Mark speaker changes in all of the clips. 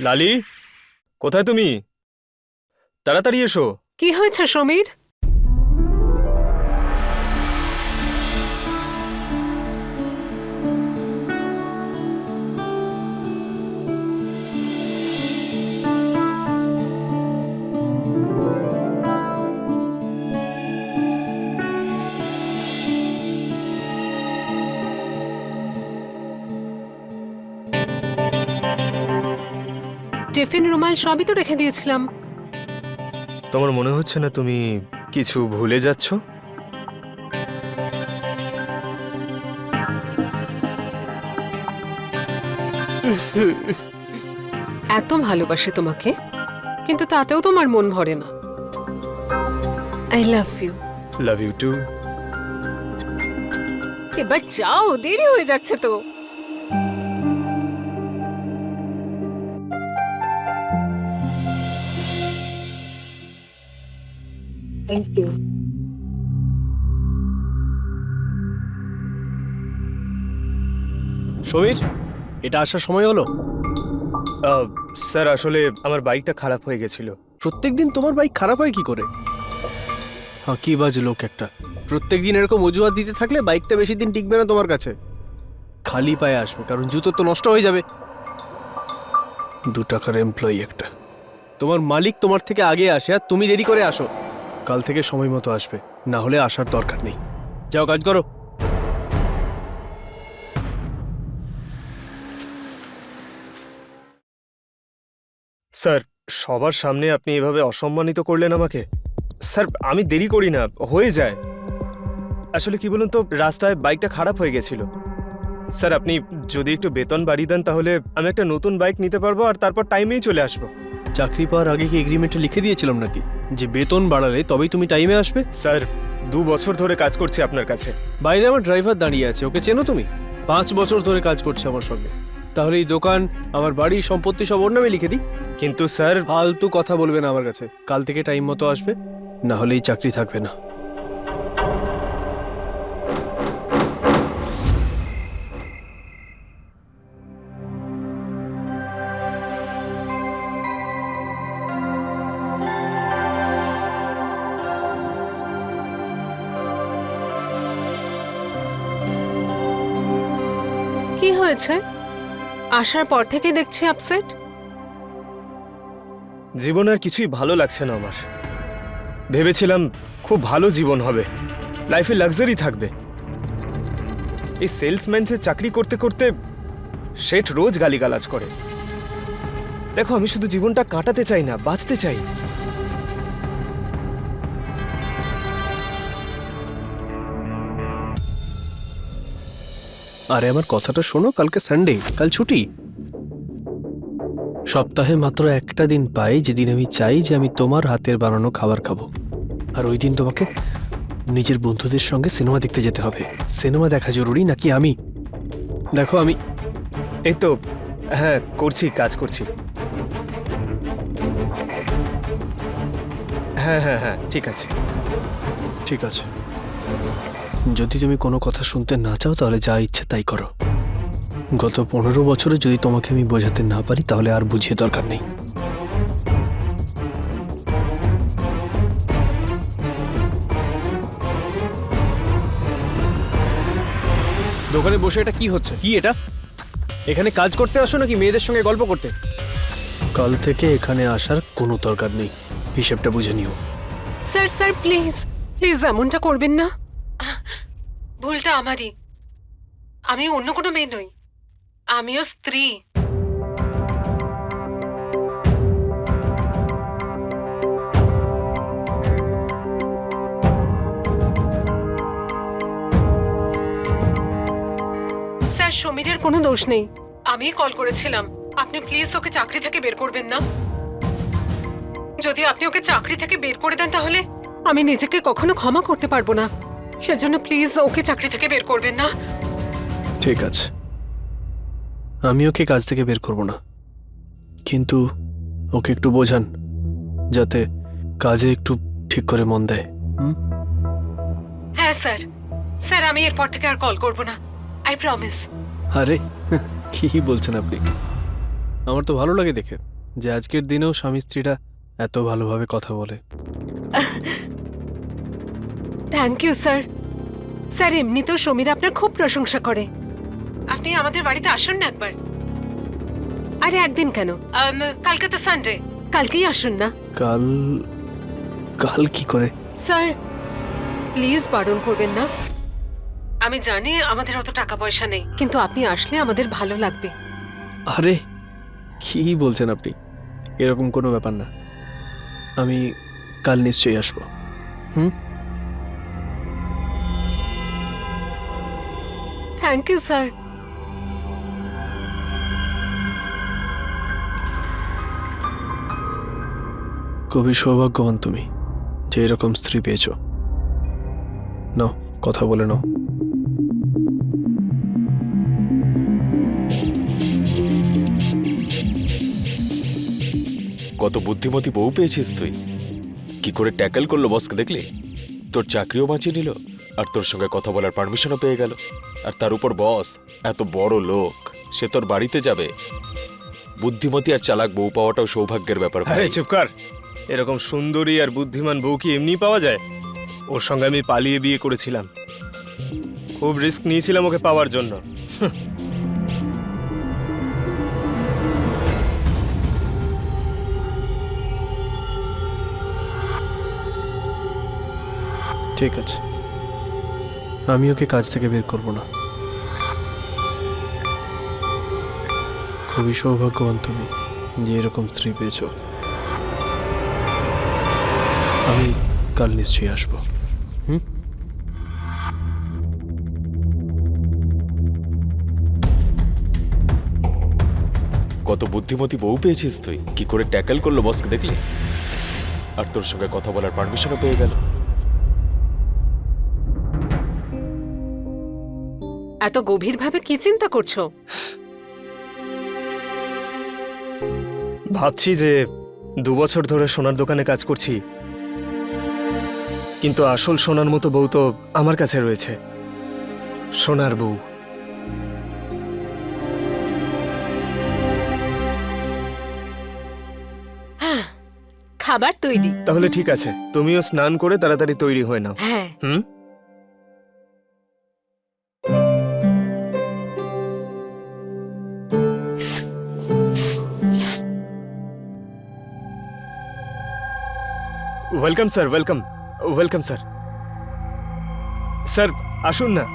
Speaker 1: লালি, কোথায় তুমি? তাড়াতাড়ি এসো।
Speaker 2: কি হয়েছে সমীর? টিফিন রুমাল সবই তো রেখে দিয়েছিলাম।
Speaker 1: তোমার মনে হচ্ছে না তুমি কিছু ভুলে যাচ্ছ?
Speaker 2: এত ভালোবাসি তোমাকে, কিন্তু তাতেও তোমার মন ভরে না। I love you.
Speaker 1: Love you too.
Speaker 2: এবার যাও, দেরি হয়ে যাচ্ছে তো। Thank you.
Speaker 3: সমীর, এটা আসার সময় হলো?
Speaker 1: স্যার, আসলে আমার বাইকটা খারাপ হয়ে গেছিল।
Speaker 3: প্রত্যেকদিন তোমার বাইক খারাপ হয় কি করে? হ্যাঁ, কি বাজে লোক একটা। প্রত্যেকদিন এরকম অজুহাত দিতে থাকলে বাইকটা বেশি দিন টিকবে না তোমার কাছে। খালি পায়ে আসবে, কারণ জুতো তো নষ্ট হয়ে যাবে। 2 টাকার এমপ্লয়ি একটা। তোমার মালিক তোমার থেকে আগে আসে আর তুমি দেরি করে আসো। কাল থেকে সময় মতো আসবে, না হলে আসার দরকার নেই। যাও, কাজ করো।
Speaker 1: স্যার, সবার সামনে আপনি এভাবে অসম্মানিত করলেন আমাকে। স্যার, আমি দেরি করি না, হয়ে যায়। আসলে কি বলুন তো, রাস্তায় বাইকটা খারাপ হয়ে গেছিল। স্যার, আপনি যদি একটু বেতন বাড়িয়ে দেন তাহলে আমি একটা নতুন বাইক নিতে পারবো আর তারপর টাইমেই চলে আসবো।
Speaker 3: চাকরি পাওয়ার আগে কি এগ্রিমেন্টে লিখে দিয়েছিলাম নাকি যে বেতন বাড়ালে তবেই তুমি টাইমে আসবে?
Speaker 1: স্যার, 2 বছর ধরে কাজ করছি আপনার কাছে।
Speaker 3: বাইরে আমার ড্রাইভার দাঁড়িয়ে আছে, ওকে চেনো তুমি? 5 বছর ধরে কাজ করছে আমার সঙ্গে। তাহলে এই দোকান, আমার বাড়ি, সম্পত্তি সব ওর নামে লিখে দিই?
Speaker 1: কিন্তু স্যার,
Speaker 3: ফালতু কথা বলবে না আমার কাছে। কাল থেকে টাইম মতো আসবে, না হলে এই চাকরি থাকবে না।
Speaker 2: কি হয়েছে? আসার পর থেকে দেখছি আপসেট।
Speaker 1: জীবন আর কিছুই ভালো লাগছে না আমার। ভেবেছিলাম খুব ভালো জীবন হবে, লাইফে লাক্সারি থাকবে। এই সেলসম্যানের চাকরি করতে করতে শেঠ রোজ গালিগালাজ করে। দেখো, আমি শুধু জীবনটা কাটাতে চাই না, বাঁচতে চাই।
Speaker 3: আরে আমার কথাটা শোনো, কালকে সানডে, কাল ছুটি। সপ্তাহে মাত্র একটা দিন পাই যেদিন আমি চাই যে আমি তোমার হাতের বানানো খাবার খাবো। আর ওই দিন তোমাকে নিজের বন্ধুদের সঙ্গে সিনেমা দেখতে যেতে হবে। সিনেমা দেখা জরুরি নাকি আমি? দেখো, আমি
Speaker 1: এই তো, হ্যাঁ করছি, কাজ করছি। হ্যাঁ হ্যাঁ হ্যাঁ, ঠিক আছে।
Speaker 3: ঠিক আছে। যদি তুমি কোনো কথা শুনতে না চাও তাহলে যা ইচ্ছে তাই করো। গত 15 বছরে যদি তোমাকে আমি বোঝাতে না পারি তাহলে আর বুঝিয়ে দরকার নেই। দোকানে বসে এটা কি হচ্ছে? কি এটা? এখানে কাজ করতে আসো নাকি মেয়েদের সঙ্গে গল্প করতে? কাল থেকে এখানে আসার কোনো দরকার নেই, হিসেবটা বুঝে নিও।
Speaker 2: স্যার স্যার, প্লিজ প্লিজ এমনটা করবেন না। ভুলটা আমারই। আমি অন্য কোনো মেয়ে নই, আমিও স্ত্রী। স্যার, সমীরের কোনো দোষ নেই, আমি কল করেছিলাম। আপনি প্লিজ ওকে চাকরি থেকে বের করবেন না। যদি আপনি ওকে চাকরি থেকে বের করে দেন তাহলে আমি নিজেকে কখনো ক্ষমা করতে পারবো না। সেজন্য প্লিজ ওকে চাকরি থেকে বের করবেন না।
Speaker 3: ঠিক আছে, আমি ওকে কাজ থেকে বের করব না, কিন্তু ওকে একটু বোঝান যাতে কাজে একটু ঠিক করে মন দেয়।
Speaker 2: হ্যাঁ স্যার, স্যার আমি এরপর থেকে আর কল করব না, আই প্রমিস।
Speaker 3: আরে কি বলছেন আপনি? আমার তো ভালো লাগে দেখে যে আজকের দিনেও স্বামী স্ত্রীরা এত ভালোভাবে কথা বলে।
Speaker 2: Thank you sir. স্যার এমনিতেও সমীর আপনার খুব প্রশংসা করে। আপনি আমাদের বাড়িতে আসুন না একবার। আরে একদিন কেন, কালকে তো সানডে, কালকেই আসুন না।
Speaker 3: কাল কাল কি করে?
Speaker 2: স্যার প্লিজ বারণ করবেন না। আমি জানি আমাদের অত টাকা পয়সা নেই, কিন্তু আপনি আসলে আমাদের ভালো লাগবে।
Speaker 3: আরে কি বলছেন আপনি? এরকম কোনো ব্যাপার না, আমি কাল নিশ্চয়ই আসবো।
Speaker 2: Thank you sir.
Speaker 3: খুবই সৌভাগ্যবান তুমি যে এরকম স্ত্রী পেয়েছো। নাও কথা বলে নাও।
Speaker 4: কত বুদ্ধিমতী বউ পেয়েছিস তুই। কি করে ট্যাকল করলো বসকে দেখলি? তোর চাকরিও বাঁচিয়ে নিল, আর তোর সঙ্গে কথা বলার পারমিশনও পেয়ে গেল। আর তার উপর বস এত বড় লোক, সে তোর বাড়িতে যাবে। বুদ্ধিমতী আর চালাক বউ পাওয়াটাও সৌভাগ্যের ব্যাপার ভাই।
Speaker 1: আরে চুপ কর। এরকম সুন্দরী আর বুদ্ধিমান বউ কি এমনি পাওয়া যায়? ওর সঙ্গে আমি পালিয়ে বিয়ে করেছিলাম, খুব রিস্ক নিয়েছিলাম ওকে পাওয়ার জন্য।
Speaker 3: ঠিক আছে, আমি ওকে কাজ থেকে বের করব না। খুবই সৌভাগ্যবান তুমি যে এরকম স্ত্রী পেয়েছো। আমি কাল নিশ্চয়ই আসবো।
Speaker 4: কত বুদ্ধিমতী বউ পেয়েছিস তুই। কি করে ট্যাকল করলো বসকে দেখলি? আর তোর সঙ্গে কথা বলার পারমিশনও পেয়ে গেল।
Speaker 2: এত গভীরভাবে কি চিন্তা করছো?
Speaker 1: ভাবছি যে 2 বছর ধরে সোনার দোকানে কাজ করছি, কিন্তু আসল সোনার মতো বউ তো আমার কাছে রয়েছে। সোনার বউ।
Speaker 2: খাবার তৈরি।
Speaker 1: তাহলে ঠিক আছে, তুমিও স্নান করে তাড়াতাড়ি তৈরি হয়ে নাও।
Speaker 2: হ্যাঁ।
Speaker 1: হুম। Welcome sir, welcome. Welcome sir. Sir আসুন না,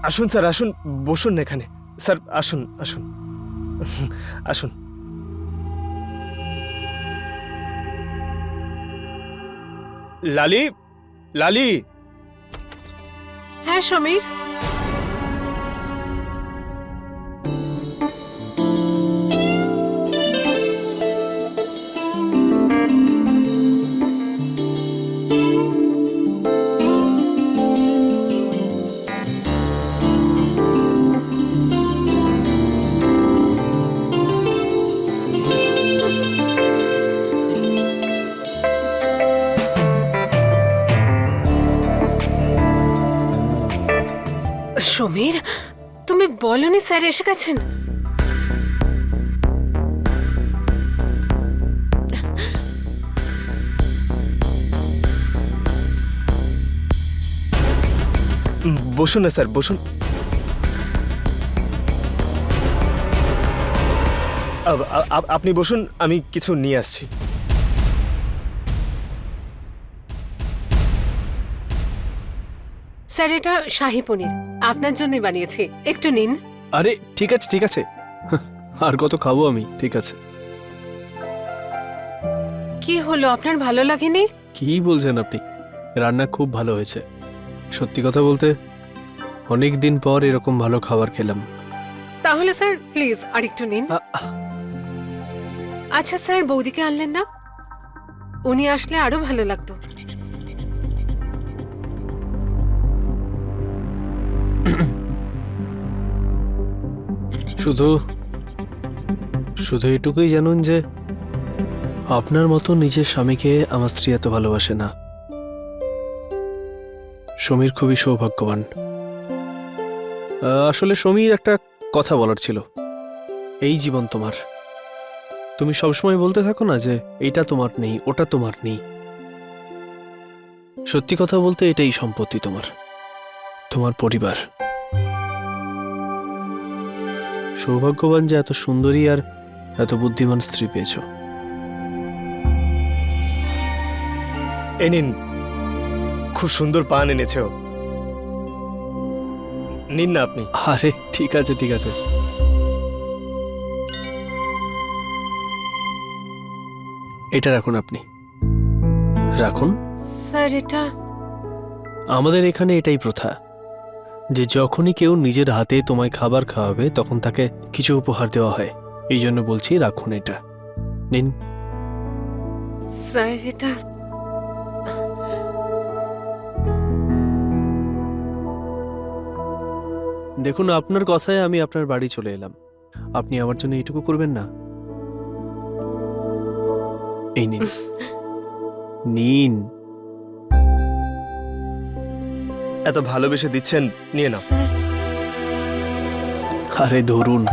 Speaker 1: আসুন স্যার, আসুন, বসুন না এখানে। স্যার আসুন, আসুন, আসুন। লালি, লালি।
Speaker 2: হ্যাঁ সমীর। সমীর, তুমি বলনি স্যার এসে গেছেন?
Speaker 1: বসুন না স্যার, বসুন। আপনি বসুন, আমি কিছু নিয়ে আসছি।
Speaker 2: স্যার এটা শাহী পনির, আপনার জন্যই বানিয়েছি, একটু নিন।
Speaker 3: আরে ঠিক আছে, ঠিক আছে। আর কত খাবো আমি, ঠিক আছে।
Speaker 2: কি হলো, আপনার ভালো লাগেনি?
Speaker 3: কি বলছেন আপনি? রান্না খুব ভালো হয়েছে। সত্যি কথা বলতে অনেক দিন পর এরকম ভালো খাবার খেলাম।
Speaker 2: তাহলে স্যার প্লিজ আর একটু নিন। আচ্ছা স্যার, বৌদিকে আনলেন না? উনি আসলে আরো ভালো লাগতো।
Speaker 3: শুধু শুধু এটুকুই জানুন যে আপনার মতো নিজের স্বামীকে আমার স্ত্রী এত ভালোবাসে না। সমীর খুবই সৌভাগ্যবান। আসলে সমীর একটা কথা বলার ছিল। এই জীবন তোমার। তুমি সবসময় বলতে থাকো না যে এইটা তোমার নেই, ওটা তোমার নেই। সত্যি কথা বলতে এটাই সম্পত্তি তোমার, তোমার পরিবার। সৌভাগ্যবান যে এত সুন্দরী আর এত বুদ্ধিমান স্ত্রী পেয়েছো।
Speaker 1: এই নিন, খুব সুন্দর পান এনেছে ও। নিন না আপনি।
Speaker 3: আরে ঠিক আছে ঠিক আছে। এটা রাখুন, আপনি রাখুন।
Speaker 2: স্যার এটা
Speaker 3: আমাদের এখানে এটাই প্রথা যে যখনই কেউ নিজের হাতে তোমায় খাবার খাওয়াবে তখন তাকে কিছু উপহার দেওয়া হয়। এই জন্য বলছি রাখুন এটা। নিন।
Speaker 2: স্যার এটা
Speaker 3: দেখুন, আপনার কথায় আমি আপনার বাড়ি চলে এলাম, আপনি আমার জন্য এইটুকু করবেন না? এই নিন। নিন।
Speaker 1: এত ভালোবেসে দিচ্ছেন, নিয়ে নাও।
Speaker 2: স্যার
Speaker 3: আরে ধরুন।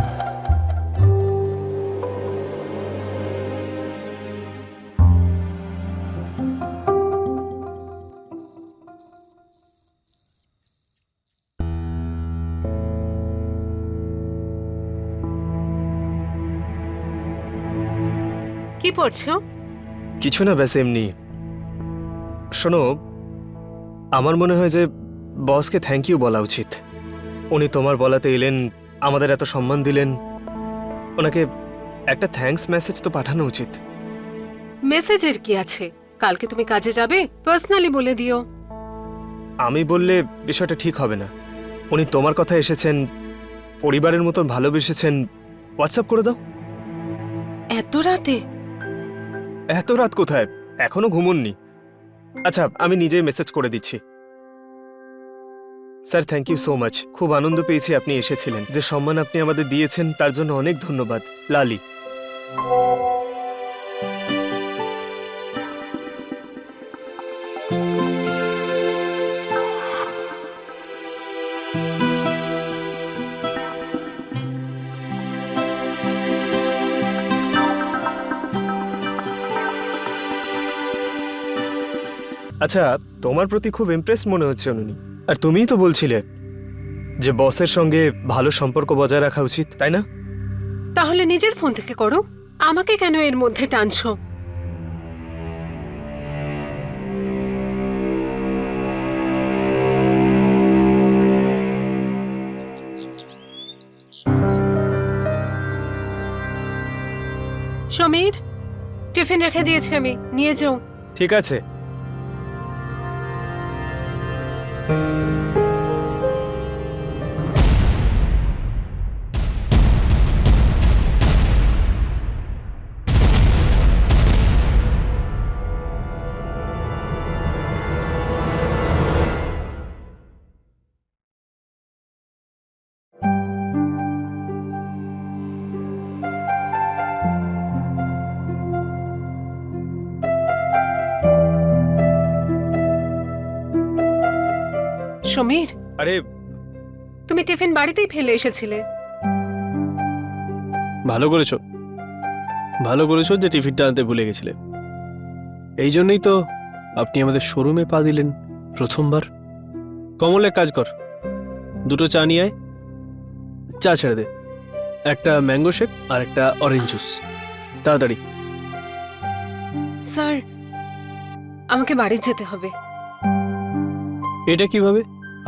Speaker 2: কি পড়ছো?
Speaker 1: কিছু না, ব্যাস এমনি। শোনো, আমার মনে হয় যে বসকে থ্যাংক ইউ বলা উচিত। উনি তোমার বলাতে এলেন, আমাদের এত সম্মান দিলেন। ওনাকে একটা থ্যাঙ্কস মেসেজ তো পাঠানো উচিত।
Speaker 2: মেসেজের কি আছে? কালকে তুমি কাজে যাবে, পার্সোনালি বলে দিও।
Speaker 1: আমি বললে বিষয়টা ঠিক হবে না। উনি তোমার কথা এসেছেন, পরিবারের মতো ভালোবেসেছেন, হোয়াটসঅ্যাপ করে দাও।
Speaker 2: এত রাতে?
Speaker 1: এত রাত কোথায়, এখনো ঘুমোননি। আচ্ছা, আমি নিজেই মেসেজ করে দিচ্ছি। Sir, thank you so much. খুব আনন্দ পেয়েছি আপনি এসেছিলেন। যে সম্মান আপনি আমাদের দিয়েছেন তার জন্য অনেক ধন্যবাদ। লালি। আচ্ছা, তোমার প্রতি খুব ইমপ্রেস মনে হচ্ছে উনি। আর তুমিই তো বলছিলে যে বসের সঙ্গে ভালো সম্পর্ক বজায় রাখা উচিত, তাই না?
Speaker 2: তাহলে নিজের ফোন থেকে করো, আমাকে কেন এর মধ্যে টানছো? সমীর, টিফিন রেখে দিয়েছি আমি, নিয়ে যাও।
Speaker 1: ঠিক আছে।
Speaker 2: সমীর,
Speaker 1: আরে,
Speaker 2: তুমি টিফিন বাড়িতেই ফেলে এসেছিলে।
Speaker 3: ভালো করেছো, ভালো করেছো যে টিফিনটা আনতে ভুলে গেছিলে। এই জন্যই তো আপনি আমাদের শোরুমে পা দিলেন প্রথমবার। কমল, এক কাজ কর, দুটো চা নিয়ে আয়। চা ছেড়ে দে, একটা ম্যাঙ্গো শেক আর একটা অরেঞ্জ জুস, তাড়াতাড়ি।
Speaker 2: স্যার, আমাকে বাড়ি যেতে হবে।
Speaker 3: এটা কিভাবে?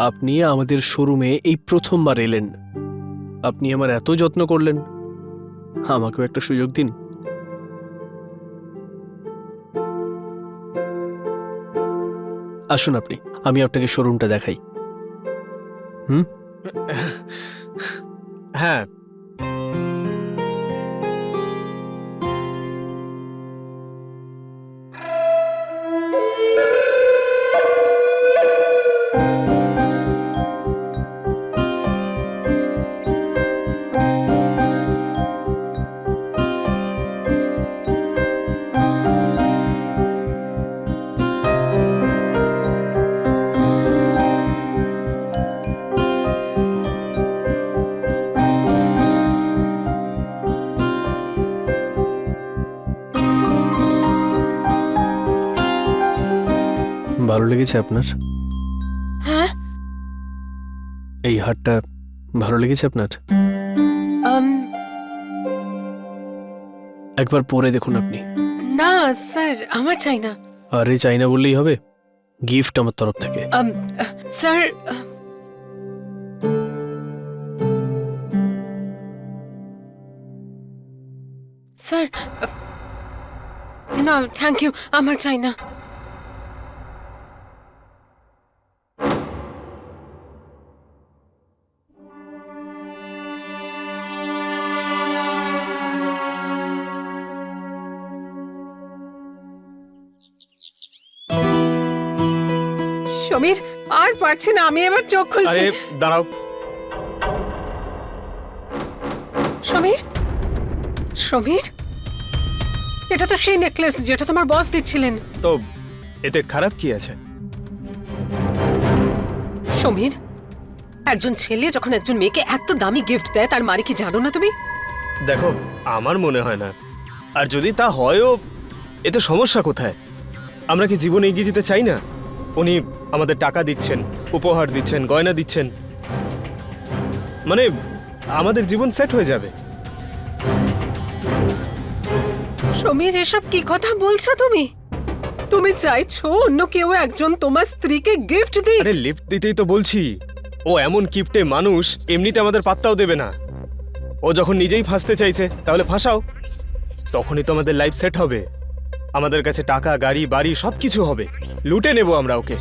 Speaker 3: আপনি আমাদের শোরুমে এই প্রথমবার এলেন, আপনি আমার এত যত্ন করলেন, আমাকেও একটা সুযোগ দিন। আসুন আপনি, আমি আপনাকে শোরুমটা দেখাই।
Speaker 1: হ্যাঁ,
Speaker 3: লেগেছে আপনার?
Speaker 2: হ্যাঁ
Speaker 3: এই হারটা ভালো লেগেছে আপনার? একবার পরে দেখুন আপনি।
Speaker 2: না স্যার আমার চাই না।
Speaker 3: আরে চাই না বললেই হবে, গিফট আমার তরফ থেকে।
Speaker 2: স্যার স্যার না থ্যাংক ইউ, আমার চাই না। সমীর আর পারছি না, আমি এবার চোখ খুলছি।
Speaker 1: আরে দাঁড়াও,
Speaker 2: সমীর সমীর, এটা তো সেই নেকলেস যেটা তোমার বস দিচ্ছিলেন।
Speaker 1: তো এতে খারাপ কি আছে?
Speaker 2: সমীর, একজন ছেলে যখন একজন মেয়েকে এত দামি গিফট দেয় তার মানে কি জানো না তুমি?
Speaker 1: দেখো, আমার মনে হয় না। আর যদি তা হয়ও, এতে সমস্যা কোথায়? আমরা কি জীবনে এগিয়ে যেতে চাই না? উনি আমাদের টাকা দিচ্ছেন, উপহার দিচ্ছেন, গয়না দিচ্ছেন, মানে আমাদের জীবন সেট হয়ে যাবে।
Speaker 2: সমীর, এসব কি কথা বলছো তুমি? তুমি চাইছো অন্য কেউ একজন তোমার স্ত্রীকে গিফট দিক?
Speaker 1: আরে লিফট দিতেই তো বলছি। ও এমন কিপটে মানুষ, এমনিতে আমাদের পাত্তাও দেবে না। ও যখন নিজেই ফাঁসতে চাইছে, তাহলে ফাঁসাও। তখনই তো আমাদের লাইফ সেট হবে। আমাদের কাছে টাকা, গাড়ি, বাড়ি সবকিছু হবে। লুটে নেব আমরা ওকে।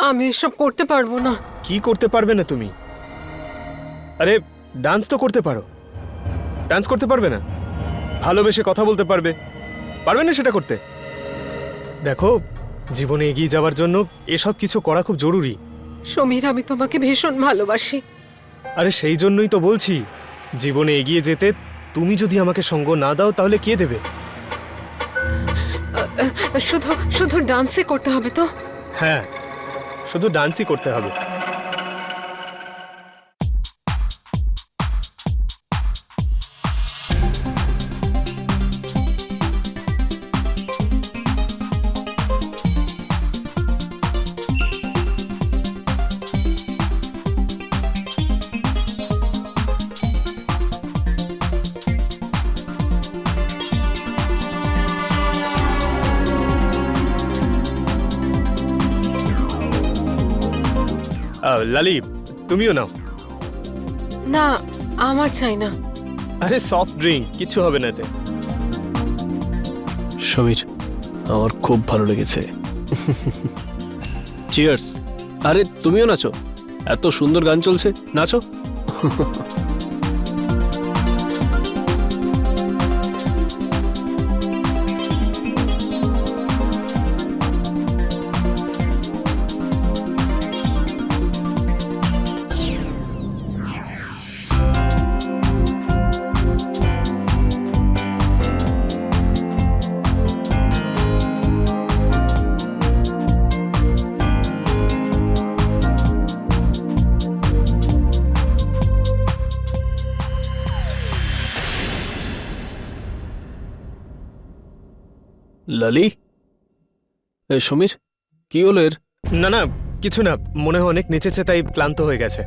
Speaker 2: আমি এসব করতে পারবো না।
Speaker 1: কি করতে পারবে না তুমি? আরে ডান্স তো করতে পারো। ডান্স করতে পারবে না? ভালোবেসে কথা বলতে পারবে না সেটা করতে? দেখো, জীবনে এগিয়ে যাওয়ার জন্য এসব কিছু করা খুব জরুরি।
Speaker 2: সমীর, আমি তোমাকে ভীষণ ভালোবাসি।
Speaker 1: আরে সেই জন্যই তো বলছি, জীবনে এগিয়ে যেতে তুমি যদি আমাকে সঙ্গ না দাও তাহলে কে দেবে?
Speaker 2: শুধু শুধু ডান্সই করতে হবে তো?
Speaker 1: হ্যাঁ, শুধু ডান্সই করতে হবে। লালি, তুমিও নাও।
Speaker 2: না, আমার চাই না।
Speaker 1: আরে সফট ড্রিঙ্ক, কিছু হবে না এতে।
Speaker 3: সমীর, আমার খুব ভালো লেগেছে। চিয়ার্স। আরে তুমিও নাচো, এত সুন্দর গান চলছে, নাচো। লালি, এই সমীর, কি হলো এর?
Speaker 1: না না, কিছু না। মনে হয় অনেক নেচেছে, তাই ক্লান্ত হয়ে গেছে।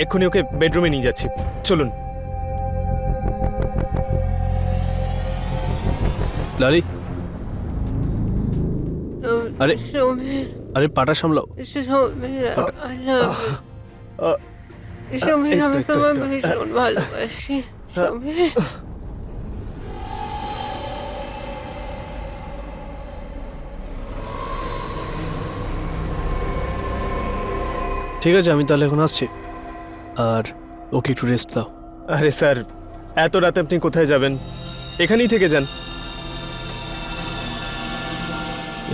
Speaker 1: এক্ষুনি ওকে বেডরুমে নিয়ে যাচ্ছি, চলুন।
Speaker 3: লালি, আরে
Speaker 2: সমীর,
Speaker 3: আরে পাটা সামলাও।
Speaker 2: Samir, I love you. Samir,
Speaker 1: এই তো,
Speaker 2: আমি
Speaker 1: এই তো,
Speaker 2: তোমায়
Speaker 1: এই তো।
Speaker 2: ভীষণ ভালোবাসি। সমীর,
Speaker 3: ঠিক আছে, আমি তাহলে এখন আসছি। আর ওকে একটু রেস্ট দাও।
Speaker 1: আরে স্যার, এত রাতে আপনি কোথায় যাবেন? এখানেই থেকে যান।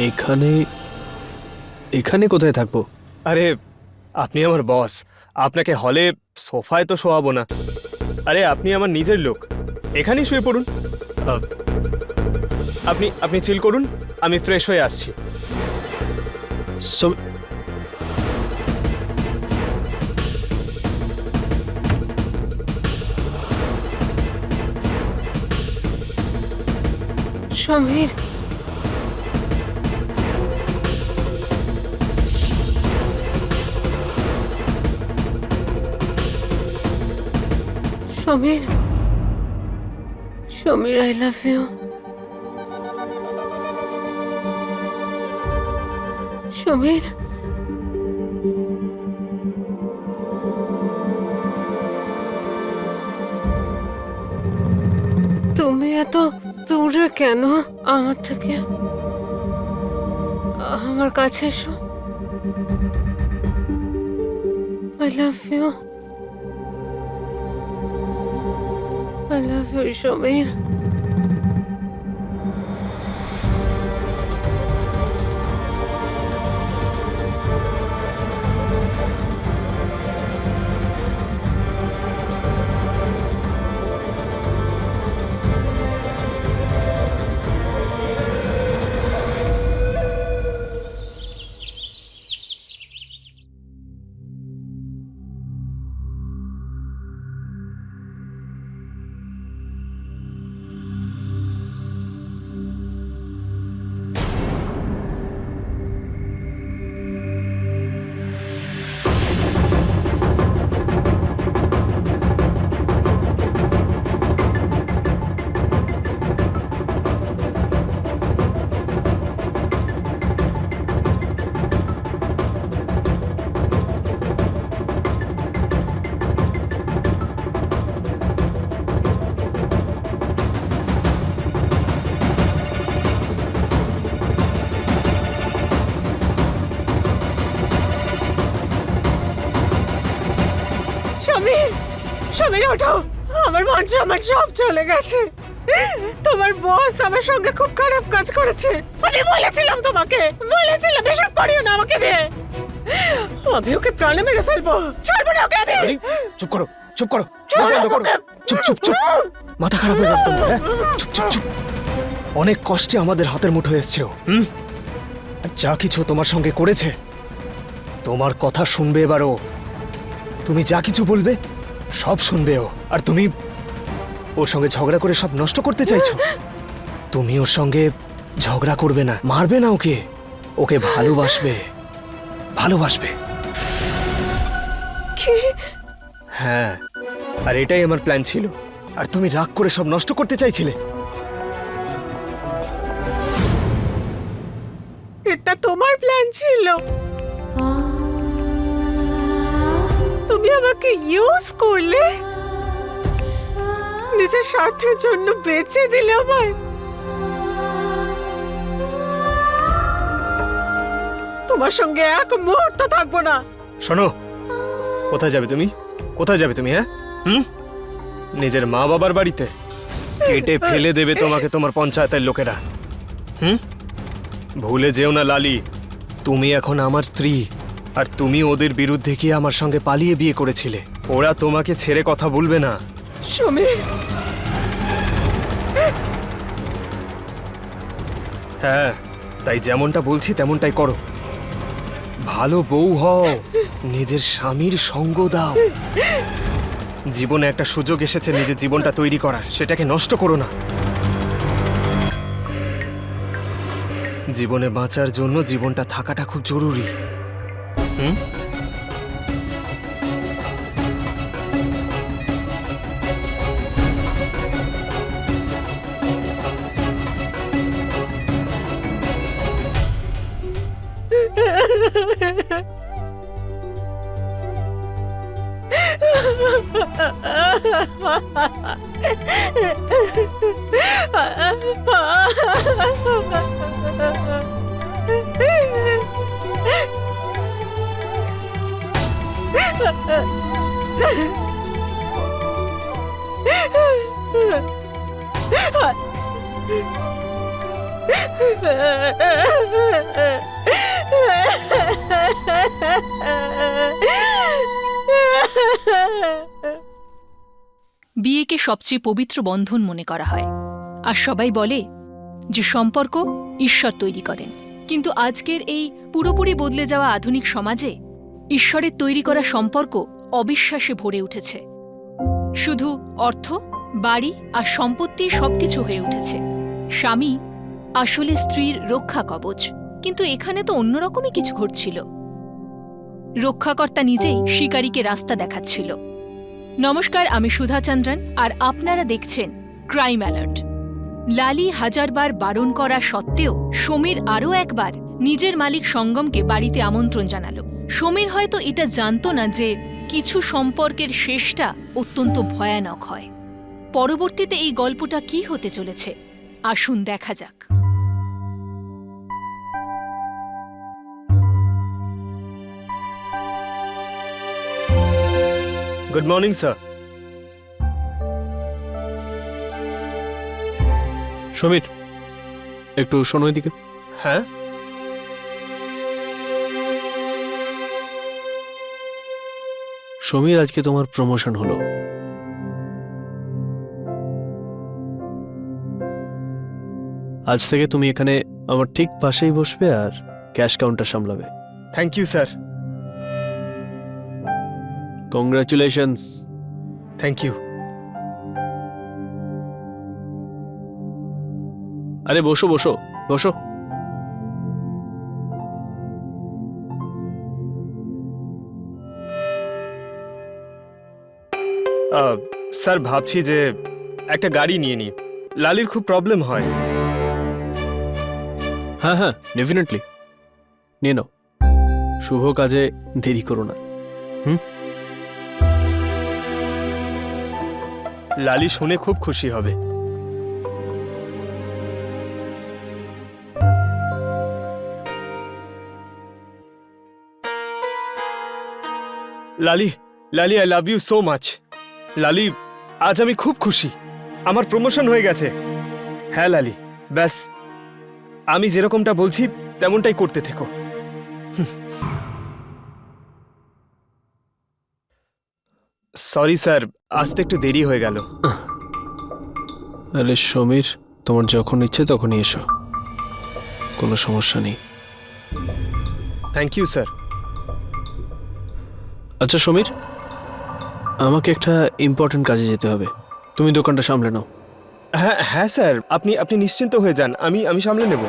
Speaker 3: এখানে এখানে কোথায় থাকবো?
Speaker 1: আরে আপনি আমার বস, আপনাকে হলে সোফায় তো শোয়াবো না। আরে আপনি আমার নিজের লোক, এখানেই শুয়ে পড়ুন। আপনি আপনি চিল করুন, আমি ফ্রেশ হয়ে আসছি।
Speaker 2: Samir, Samir, Samir, I love you. Samir, তুমি এত দূরে কেন আমার থেকে? আমার কাছে এসো। I love you, I love you Samir. Samir, Samir ওঠো। আমার মঞ্চ, আমার সব চলে গেছে। তোমার বস আমার সঙ্গে খুব খারাপ কাজ করেছে। আমি বলেছিলাম তোমাকে, বলেছিলাম এসব করিও না আমাকে দিয়ে। আমি ওকে প্রাণে মেরে ফেলবো, ছাড়বো না ওকে আমি।
Speaker 1: আরে, চুপ করো, চুপ করো, চুপ বন্ধ করো। চুপ চুপ চুপ, মাথা খারাপ হয়ে গেছে তোমার, হ্যাঁ? চুপ চুপ চুপ। অনেক কষ্টে আমাদের হাতের মুঠোয় এসছে ও, আর যা কিছু তোমার সঙ্গে করেছে, তোমার কথা শুনবে এবার ও। তুমি যা কিছু বলবে সব শুনবে ও। আর তুমি ওর সঙ্গে ঝগড়া করে সব নষ্ট করতে চাইছো। তুমি ওর সঙ্গে ঝগড়া করবে না, মারবে না ওকে, ওকে ভালোবাসবে, ভালোবাসবে।
Speaker 2: কি?
Speaker 1: হ্যাঁ, আর এটাই আমার প্ল্যান ছিল। আর তুমি রাগ করে সব নষ্ট করতে চাইছিলে।
Speaker 2: এটা তোমার প্ল্যান ছিল? তুমি আমাকে ইউজ করলে, নিজের স্বার্থের জন্য বেচে দিলে আমায়। তোমার সঙ্গে এক মুহূর্ত থাকবো না।
Speaker 1: শোনো, কোথায় যাবে তুমি? কোথায় যাবে তুমি? হ্যাঁ, নিজের মা বাবার বাড়িতে? কেটে ফেলে দেবে তোমাকে তোমার পঞ্চায়েতের লোকেরা। ভুলে যেও না লালি, তুমি এখন আমার স্ত্রী। আর তুমি ওদের বিরুদ্ধে গিয়ে আমার সঙ্গে পালিয়ে বিয়ে করেছিলে। ওরা তোমাকে ছেড়ে কথা বলবে না।
Speaker 2: সমীর,
Speaker 1: হ্যাঁ, তাই যেমনটা বলছি তেমনটাই করো। ভালো বউ হও, নিজের স্বামীর সঙ্গ দাও। জীবনে একটা সুযোগ এসেছে নিজের জীবনটা তৈরি করার, সেটাকে নষ্ট করো না। জীবনে বাঁচার জন্য জীবনটা থাকাটা খুব জরুরি।
Speaker 5: বিয়েকে সবচেয়ে পবিত্র বন্ধন মনে করা হয়, আর সবাই বলে যে সম্পর্ক ঈশ্বর তৈরি করেন। কিন্তু আজকের এই পুরোপুরি বদলে যাওয়া আধুনিক সমাজে ঈশ্বরের তৈরি করা সম্পর্ক অবিশ্বাসে ভরে উঠেছে। শুধু অর্থ, বাড়ি আর সম্পত্তি সবকিছু হয়ে উঠেছে। স্বামী আসলে স্ত্রীর রক্ষা কবচ। কিন্তু এখানে তো অন্যরকমই কিছু ঘটছিল। রক্ষাকর্তা নিজেই শিকারীকে রাস্তা দেখাচ্ছিল। নমস্কার, আমি সুধা চন্দ্রন, আর আপনারা দেখছেন ক্রাইম অ্যালার্ট। লালি হাজারবার বারণ করা সত্ত্বেও সমীর আরও একবার নিজের মালিক সঙ্গমকে বাড়িতে আমন্ত্রণ জানালো। সমীর হয়তো এটা জানত না যে কিছু সম্পর্কের শেষটা অত্যন্ত ভয়ানক হয়। পরবর্তীতে এই গল্পটা কি হতে চলেছে আসুন দেখা যাক।
Speaker 1: Good morning sir.
Speaker 3: সমীর, একটু শোনো এদিকে।
Speaker 1: হ্যাঁ,
Speaker 3: সমীর, আজকে তোমার প্রমোশন হলো। আজ থেকে তুমি এখানে আমার ঠিক পাশেই বসবে আর ক্যাশ কাউন্টার সামলাবে।
Speaker 1: Thank you sir.
Speaker 3: Congratulations.
Speaker 1: Thank you.
Speaker 3: আরে বসো বসো বসো।
Speaker 1: স্যার, ভাবছি যে একটা গাড়ি নিয়ে নিই। লালির খুব প্রবলেম হয়।
Speaker 3: হ্যাঁ হ্যাঁ, ডেফিনেটলি নিয়ে নাও। শুভ কাজে দেরি করো না।
Speaker 1: লালি শুনে খুব খুশি হবে। Lali, Lali, I love you so much. Lali, আজ আমি খুব খুশি। আমার প্রমোশন হয়ে গেছে। হ্যাঁ লালি, ব্যাস আমি যেরকমটা বলছি তেমনটাই করতে থেকো। সরি স্যার, আসতে একটু দেরি হয়ে গেল।
Speaker 3: আরে সমীর, তোমার যখন ইচ্ছে তখনই এসো, কোনো সমস্যা নেই।
Speaker 1: Thank you sir.
Speaker 3: আচ্ছা সমীর, আমাকে একটা ইম্পর্টেন্ট কাজে যেতে হবে। তুমি দোকানটা সামলে নাও।
Speaker 1: হ্যাঁ হ্যাঁ স্যার, আপনি আপনি নিশ্চিন্ত হয়ে যান, আমি সামলে নেব।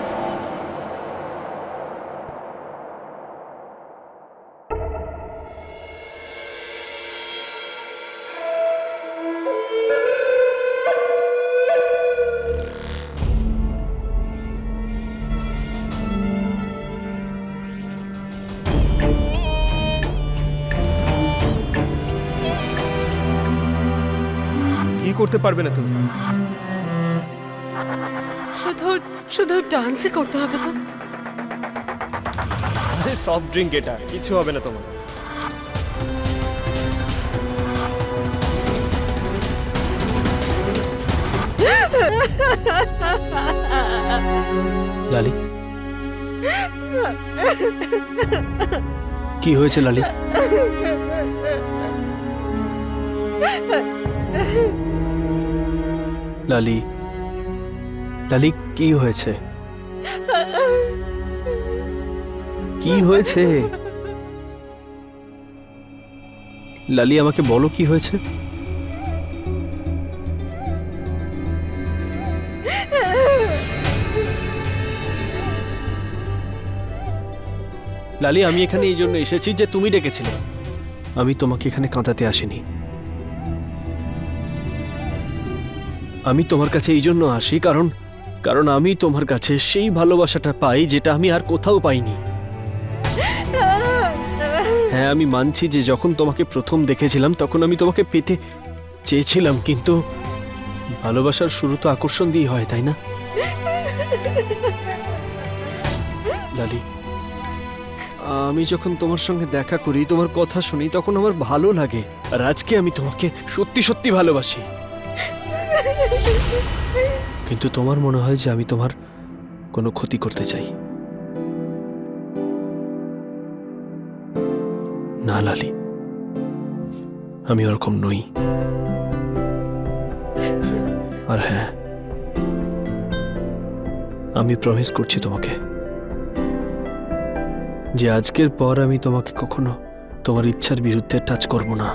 Speaker 1: কি করতে পারবে না তুমি?
Speaker 2: শুধু শুধু ডান্সই করতে হবে তো?
Speaker 1: আরে সফট ড্রিঙ্ক, এটা কিছু হবে না তোমার।
Speaker 3: লালি, কি হয়েছে লালি? লালি, লালি, কি হয়েছে? কি হয়েছে? লালি, আমাকে বলো কি হয়েছে? লালি, আমি এখানে এই জন্য এসেছি যে তুমি ডেকেছিলে। আমি তোমাকে এখানে কাঁদাতে আসিনি। আমি তোমার কাছে এই জন্য আসি কারণ আমি তোমার কাছে সেই ভালোবাসাটা পাই যেটা আমি আর কোথাও পাইনি। হ্যাঁ, আমি মানছি যে যখন তোমাকে প্রথম দেখেছিলাম তখন আমি তোমাকে পেতে চেয়েছিলাম, কিন্তু ভালোবাসার শুরু তো আকর্ষণ দিয়ে হয়, তাই না? লালি, আমি যখন তোমার সঙ্গে দেখা করি, তোমার কথা শুনি, তখন আমার ভালো লাগে। আর আজকে আমি তোমাকে সত্যি সত্যি ভালোবাসি। কিন্তু তোমার মনে হয় যে আমি তোমার কোনো ক্ষতি করতে চাই। না লালি, আমি ওরকম নই। আর হ্যাঁ, আমি প্রমিস করছি তোমাকে যে আজকের পর আমি তোমাকে কখনো তোমার ইচ্ছার বিরুদ্ধে টাচ করব না।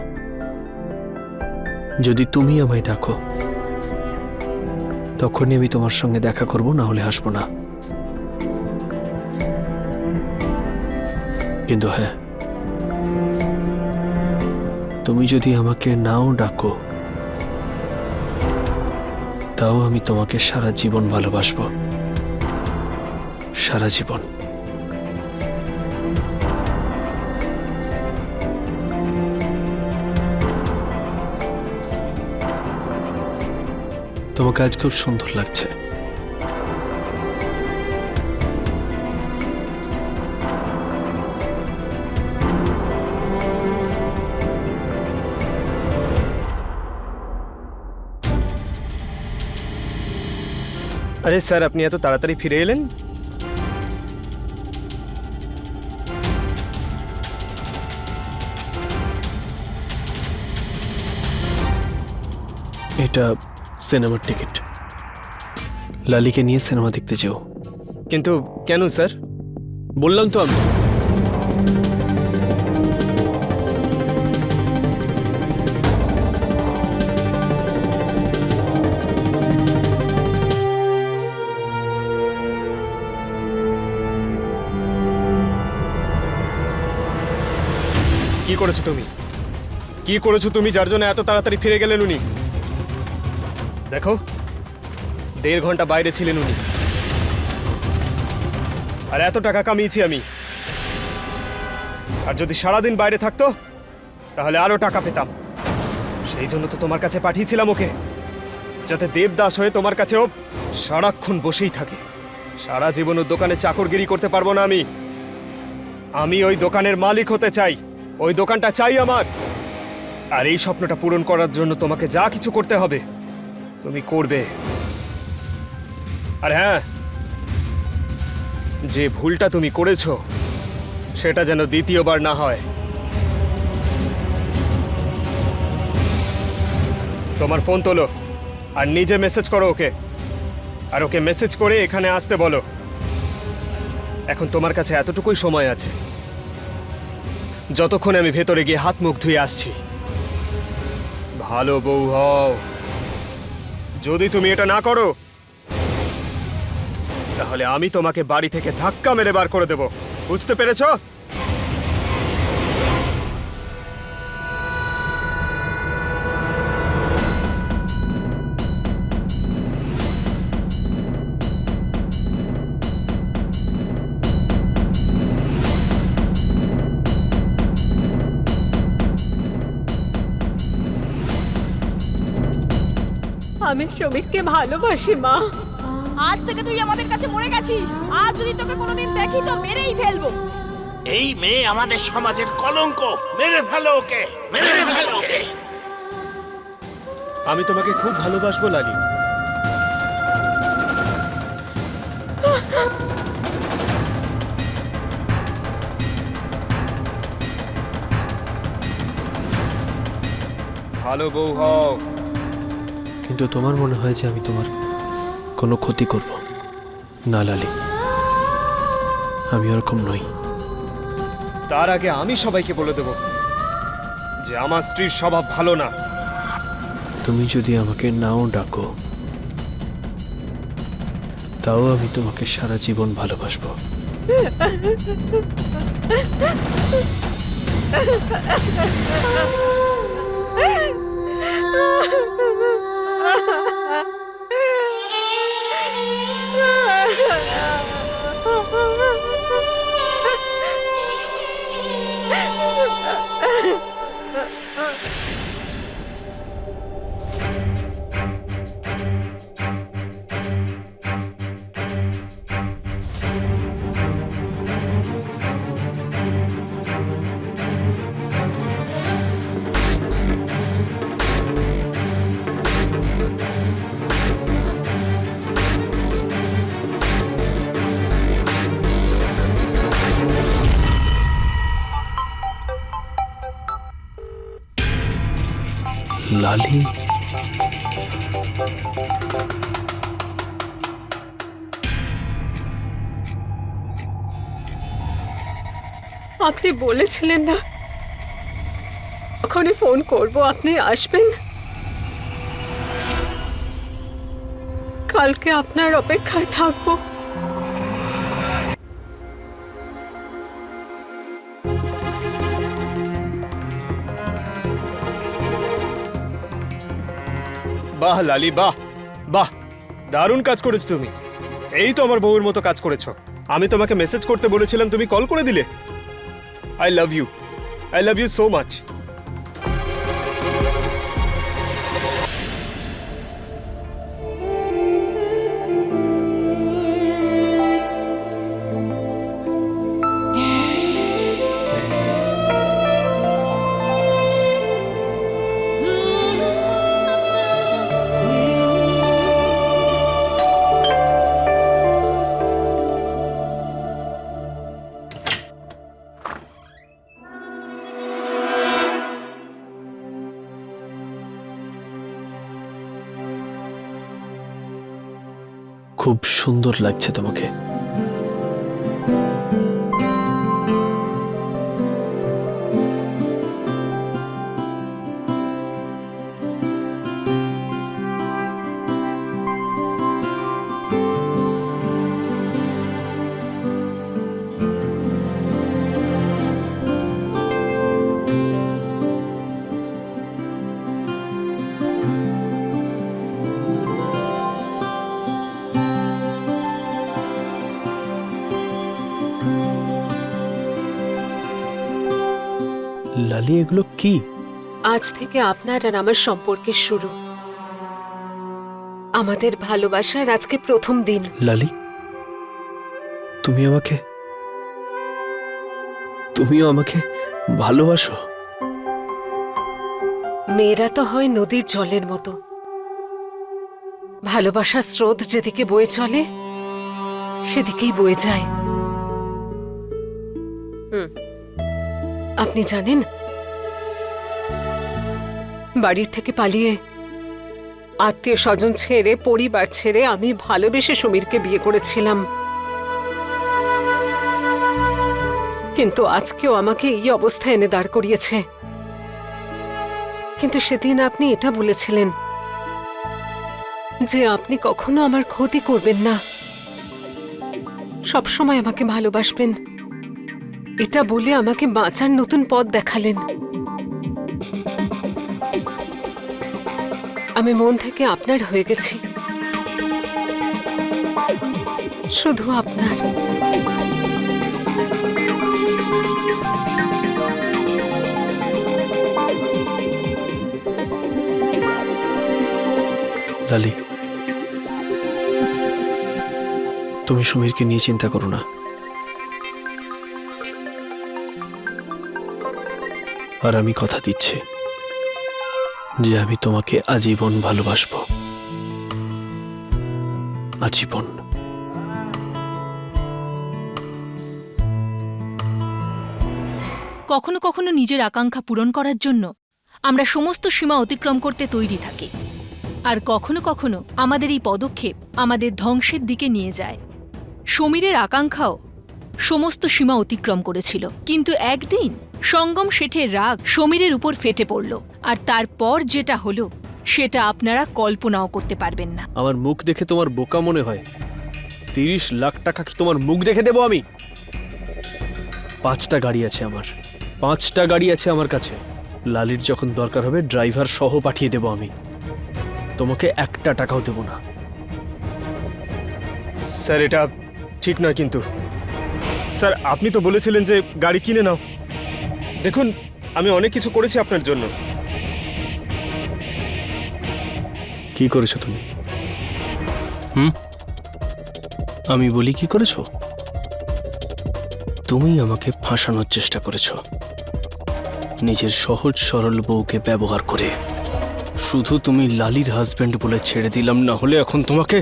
Speaker 3: যদি তুমি আমায় ডাকো তখনই আমি তোমার সঙ্গে দেখা করব, না হলে হাসবো না। কিন্তু হ্যাঁ, তুমি যদি আমাকে নাও ডাকো, তাও আমি তোমাকে সারা জীবন ভালোবাসবো, সারা জীবন। তোমাকে আজ খুব সুন্দর লাগছে।
Speaker 1: আরে স্যার, আপনি এত তাড়াতাড়ি ফিরে এলেন?
Speaker 3: এটা সিনেমার টিকিট। লালিকে নিয়ে সিনেমা দেখতে যেও।
Speaker 1: কিন্তু কেন স্যার?
Speaker 3: বললাম তো আমি।
Speaker 1: কি করেছো তুমি? কি করেছো তুমি যার জন্য এত তাড়াতাড়ি ফিরে গেলেন উনি? দেখো, 1.5 ঘন্টা বাইরে ছিলেন উনি, আর এত টাকা কামিয়েছি আমি। আর যদি সারাদিন বাইরে থাকতো তাহলে আরো টাকা পেতাম। সেই জন্য তো তোমার কাছে পাঠিয়েছিলাম ওকে, যাতে দেবদাস হয়ে তোমার কাছেও সারাক্ষণ বসেই থাকে। সারা জীবন ওর দোকানে চাকরগিরি করতে পারবো না আমি। আমি ওই দোকানের মালিক হতে চাই, ওই দোকানটা চাই আমার। আর এই স্বপ্নটা পূরণ করার জন্য তোমাকে যা কিছু করতে হবে তুমি করবে। আর হ্যাঁ, যে ভুলটা তুমি করেছো সেটা যেন দ্বিতীয়বার না হয়। তোমার ফোন তোলো আর নিজে মেসেজ করো ওকে, আর ওকে মেসেজ করে এখানে আসতে বলো। এখন তোমার কাছে এতটুকুই সময় আছে, যতক্ষণ আমি ভেতরে গিয়ে হাত মুখ ধুয়ে আসছি। ভালো বউ হও। যদি তুমি এটা না করো তাহলে আমি তোমাকে বাড়ি থেকে ধাক্কা মেরে বার করে দেব, বুঝতে পেরেছো?
Speaker 2: আমি সমীরকে ভালোবাসি মা।
Speaker 6: আজ থেকে তুই আমাদের কাছে মরে গেছিস। আজ যদি তোকে কোনোদিন দেখি তো মেরেই ফেলবো।
Speaker 7: এই মেয়ে আমাদের সমাজের কলঙ্ক। মেরে ফেলো ওকে, মেরে ফেলো ওকে।
Speaker 1: আমি তোমাকে খুব ভালোবাসবো লালি। ভালো বউ হও।
Speaker 3: কিন্তু তোমার মনে হয় যে আমি তোমার কোনো ক্ষতি করব না লালি, আমি ওরকম নই।
Speaker 1: তার আগে আমি সবাইকে বলে দেব যে আমার স্ত্রীর স্বভাব ভালো না।
Speaker 3: তুমি যদি আমাকে নাও ডাকো, তাও আমি তোমাকে সারা জীবন ভালোবাসবো। লালি,
Speaker 2: আপনি বলেছিলেন না যখনই ফোন করব আপনি আসবেন। কালকে আপনার অপেক্ষায় থাকবো।
Speaker 1: বাহ লালি, বাহ বাহ, দারুণ কাজ করেছো তুমি। এই তো আমার বউয়ের মতো কাজ করেছো। আমি তোমাকে মেসেজ করতে বলেছিলাম, তুমি কল করে দিলে। I love you so much.
Speaker 3: খুব সুন্দর লাগছে তোমাকে। লালি, এগুলো কি?
Speaker 2: আজ থেকে আপনার আর আমার সম্পর্কের শুরু। আমাদের ভালোবাসার আজকে প্রথম দিন।
Speaker 3: লালি, তুমিও আমাকে ভালোবাসো?
Speaker 2: মেয়েরা তো হয় নদীর জলের মতো, ভালোবাসার স্রোত যেদিকে বয়ে চলে সেদিকেই বয়ে যায়। আপনি জানেন, বাড়ির থেকে পালিয়ে, আত্মীয় স্বজন ছেড়ে, পরিবার ছেড়ে আমি ভালোবেসে সমীরকে বিয়ে করেছিলাম। কিন্তু আজকেও আমাকে এই অবস্থায় এনে দাঁড় করিয়েছে। কিন্তু সেদিন আপনি এটা বলেছিলেন যে আপনি কখনো আমার ক্ষতি করবেন না, সবসময় আমাকে ভালোবাসবেন। এটা বলে আমাকে বাঁচার নতুন পথ দেখালেন। আমি মন থেকে আপনার হয়ে গেছি, শুধু আপনার।
Speaker 3: লালি, তুমি সমীরকে নিয়ে চিন্তা করো না। আর আমি কথা দিচ্ছি যে আমি তোমাকে আজীবন ভালোবাসবো, আজীবন।
Speaker 5: কখনো কখনো নিজের আকাঙ্ক্ষা পূরণ করার জন্য আমরা সমস্ত সীমা অতিক্রম করতে তৈরি থাকি, আর কখনো কখনো আমাদের এই পদক্ষেপ আমাদের ধ্বংসের দিকে নিয়ে যায়। সমীরের আকাঙ্ক্ষাও সমস্ত সীমা অতিক্রম করেছিল, কিন্তু একদিন সঙ্গম শেঠের রাগ সমীরের উপর ফেটে পড়ল, আর তারপর যেটা হলো সেটা আপনারা কল্পনাও করতে পারবেন না।
Speaker 3: আমার মুখ দেখে তোমার বোকা মনে হয়? 30 লাখ টাকা কি তোমার মুখ দেখে দেবো আমি? 5টা গাড়ি আছে আমার, 5টা গাড়ি আছে আমার কাছে। লালির যখন দরকার হবে ড্রাইভার সহ পাঠিয়ে দেবো আমি। তোমাকে 1টা টাকাও দেবো না।
Speaker 1: স্যার, এটা ঠিক নয়। কিন্তু স্যার, আপনি তো বলেছিলেন যে গাড়ি কিনে নাও। দেখুন, আমি অনেক কিছু করেছি আপনার জন্য।
Speaker 3: কি করেছো তুমি? আমি বলি কি করেছো? তুমি আমাকে ফাঁসানোর চেষ্টা করেছো, নিজের সহজ সরল বউকে ব্যবহার করে। শুধু তুমি লালির হাজবেন্ড বলে ছেড়ে দিলাম, না হলে এখন তোমাকে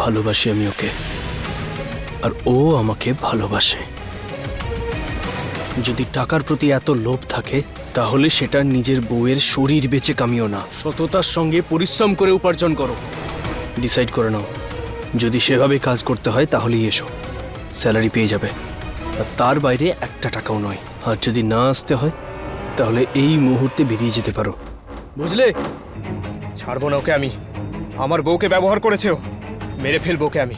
Speaker 3: ভালোবাসি আমি ওকে, আর ও আমাকে ভালোবাসে। যদি টাকার প্রতি এত লোভ থাকে তাহলে সেটা নিজের বউয়ের শরীর বেচে কামিও না, সততার সঙ্গে পরিশ্রম করে উপার্জন করো। ডিসাইড করে নাও, যদি সেভাবে কাজ করতে হয় তাহলেই এসো, স্যালারি পেয়ে যাবে। আর তার বাইরে 1টা টাকাও নয়। আর যদি না আসতে হয় তাহলে এই মুহূর্তে বেরিয়ে যেতে পারো, বুঝলে?
Speaker 1: ছাড়বো না ওকে আমি। আমার বউকে ব্যবহার করেছে ও, মেরে ফেলবো ওকে আমি।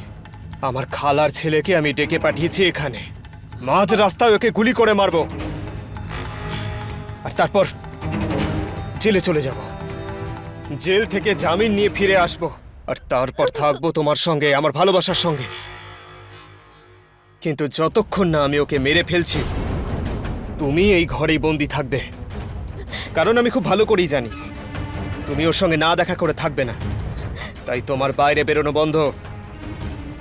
Speaker 1: আমার খালার ছেলেকে আমি ডেকে পাঠিয়েছি এখানে, মাঝ রাস্তায় ওকে গুলি করে মারবো। আর তারপর জেলে চলে যাব। জেল থেকে জামিন নিয়ে ফিরে আসব, আর তারপর থাকবো তোমার সঙ্গে, আমার ভালোবাসার সঙ্গে। কিন্তু যতক্ষণ না আমি ওকে মেরে ফেলছি, তুমি এই ঘরেই বন্দি থাকবে। কারণ আমি খুব ভালো করেই জানি তুমি ওর সঙ্গে না দেখা করে থাকবে না। তাই তোমার বাইরে বেরোনো বন্ধ,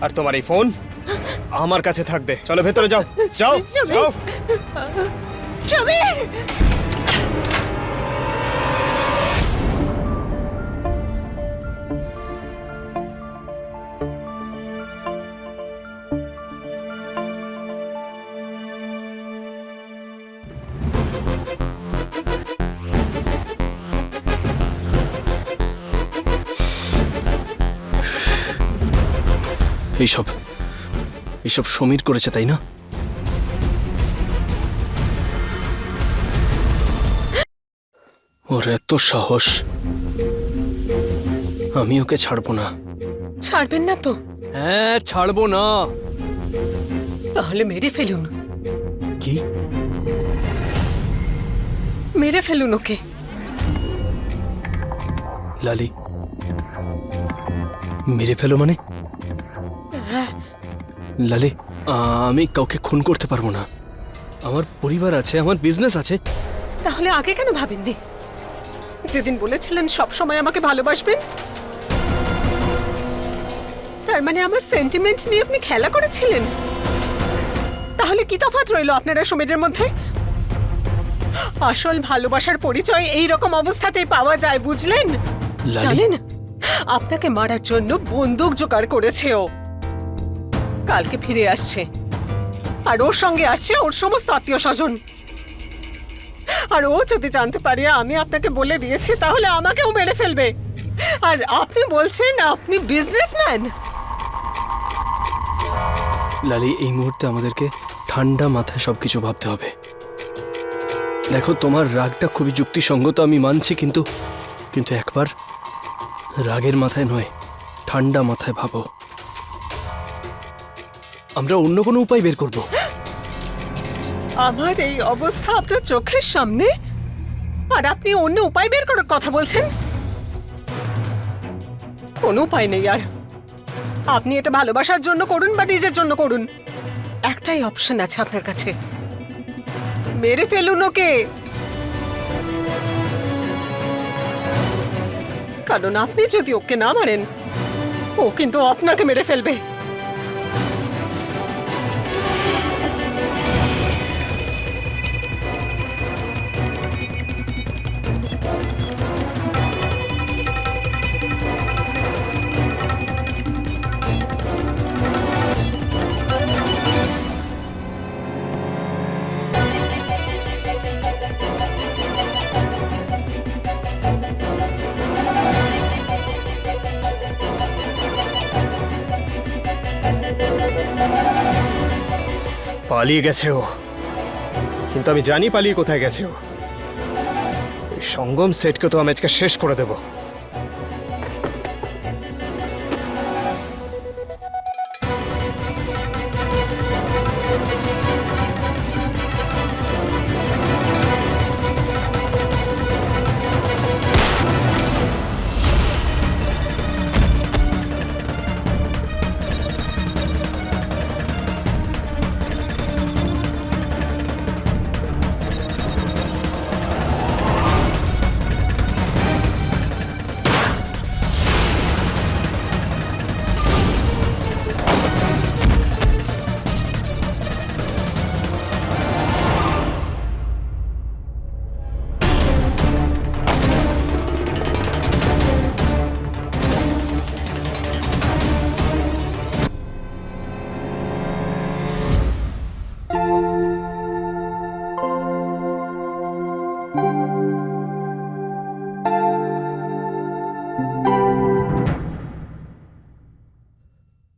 Speaker 1: আর তোমার এই ফোন আমার কাছে থাকবে। চলো ভেতরে যাও, যাও যাও।
Speaker 6: সমীর!
Speaker 3: এইসব এইসব সমীর করেছে, তাই না? ওর এত সাহস! আমি ওকে ছাড়বো না।
Speaker 2: ছাড়বেন না তো?
Speaker 3: হ্যাঁ, ছাড়বো না।
Speaker 2: তাহলে মেরে ফেলুন,
Speaker 3: কি?
Speaker 2: মেরে ফেলুন ওকে।
Speaker 3: লালি, মেরে ফেলো মানে? লালি, আমি কাউকে খুন করতে পারবো না। আমার পরিবার আছে, আমার বিজনেস আছে।
Speaker 2: তাহলে আগে কেন ভাবেননি? যেদিন বলেছিলেন সব সময় আমাকে ভালোবাসবেন, তার মানে আমার সেন্টিমেন্ট নিয়ে আপনি খেলা করেছিলেন। তাহলে কি তফাৎ রইল আপনারা সমীরের মধ্যে? আসল ভালোবাসার পরিচয় এই রকম অবস্থাতেই পাওয়া যায়, বুঝলেন?
Speaker 3: লালি।
Speaker 2: জানেন, আপনাকে মারার জন্য বন্দুক জোগাড় করেছে ও। কালকে ফিরে আসছে, আর ওর সঙ্গে আসছে ওর সমস্ত আত্মীয় স্বজন। আর ও যদি জানতে পারে আমি আপনাকে বলে দিয়েছি, তাহলে আমাকেও মেরে ফেলবে। আর আপনি বলছেন আপনি বিজনেসম্যান?
Speaker 3: লালি, এই মুহূর্তে আমাদেরকে ঠান্ডা মাথায় সবকিছু ভাবতে হবে। দেখো, তোমার রাগটা খুবই যুক্তিসঙ্গত, আমি মানছি, কিন্তু কিন্তু একবার রাগের মাথায় নয়, ঠান্ডা মাথায় ভাবো। আমরা অন্য কোনো উপায় বের করব।
Speaker 2: আমার এই অবস্থা আপনার চোখের সামনে, আর আপনি অন্য উপায় বের করার কথা বলছেন? কোনো উপায় নেই আর। আপনি এটা ভালোবাসার জন্য করুন বা নিজের জন্য করুন, একটাই অপশন আছে আপনার কাছে, মেরে ফেলুন ওকে। কারণ আপনি যদি ওকে না মারেন, ও কিন্তু আপনাকে মেরে ফেলবে।
Speaker 1: পালিয়ে গেছে ও, কিন্তু আমি জানি পালিয়ে কোথায় গেছে ও। এই সঙ্গম সেটকে তো আমি আজকে শেষ করে দেব।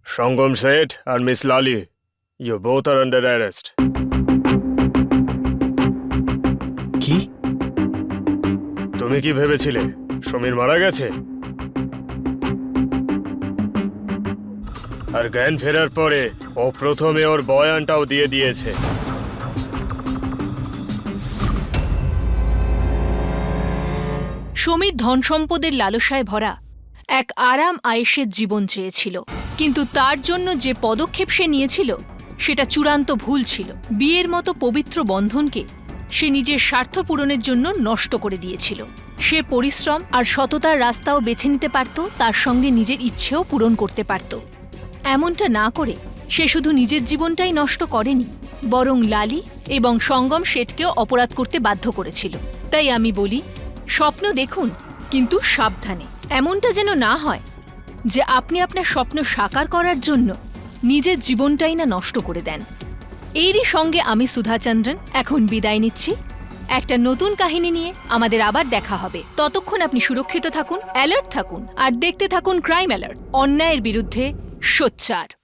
Speaker 1: Shangam Seth and Miss Lali, you both are under arrest.
Speaker 3: কি?
Speaker 1: তুমি কি ভেবেছিলে সমীর মারা গেছে? আর জ্ঞান ফেরার পরে ও প্রথমে ওর বয়ানটাও দিয়ে দিয়েছে।
Speaker 5: সমীর ধন সম্পদের লালসায় ভরা এক আরাম আয়েশের জীবন চেয়েছিল, কিন্তু তার জন্য যে পদক্ষেপ সে নিয়েছিল সেটা চূড়ান্ত ভুল ছিল। বিয়ের মতো পবিত্র বন্ধনকে সে নিজের স্বার্থ পূরণের জন্য নষ্ট করে দিয়েছিল। সে পরিশ্রম আর সততার রাস্তাও বেছে নিতে পারত, তার সঙ্গে নিজের ইচ্ছেও পূরণ করতে পারত। এমনটা না করে সে শুধু নিজের জীবনটাই নষ্ট করেনি, বরং লালি এবং সঙ্গম শেঠকেও অপরাধ করতে বাধ্য করেছিল। তাই আমি বলি, স্বপ্ন দেখুন, কিন্তু সাবধানে। এমনটা যেন না হয় যে আপনি আপনার স্বপ্ন সাকার করার জন্য নিজের জীবনটাই না নষ্ট করে দেন। এরই সঙ্গে আমি সুধা চন্দ্রন এখন বিদায় নিচ্ছি। একটা নতুন কাহিনী নিয়ে আমাদের আবার দেখা হবে। ততক্ষণ আপনি সুরক্ষিত থাকুন, অ্যালার্ট থাকুন আর দেখতে থাকুন ক্রাইম অ্যালার্ট, অন্যায়ের বিরুদ্ধে সোচ্চার।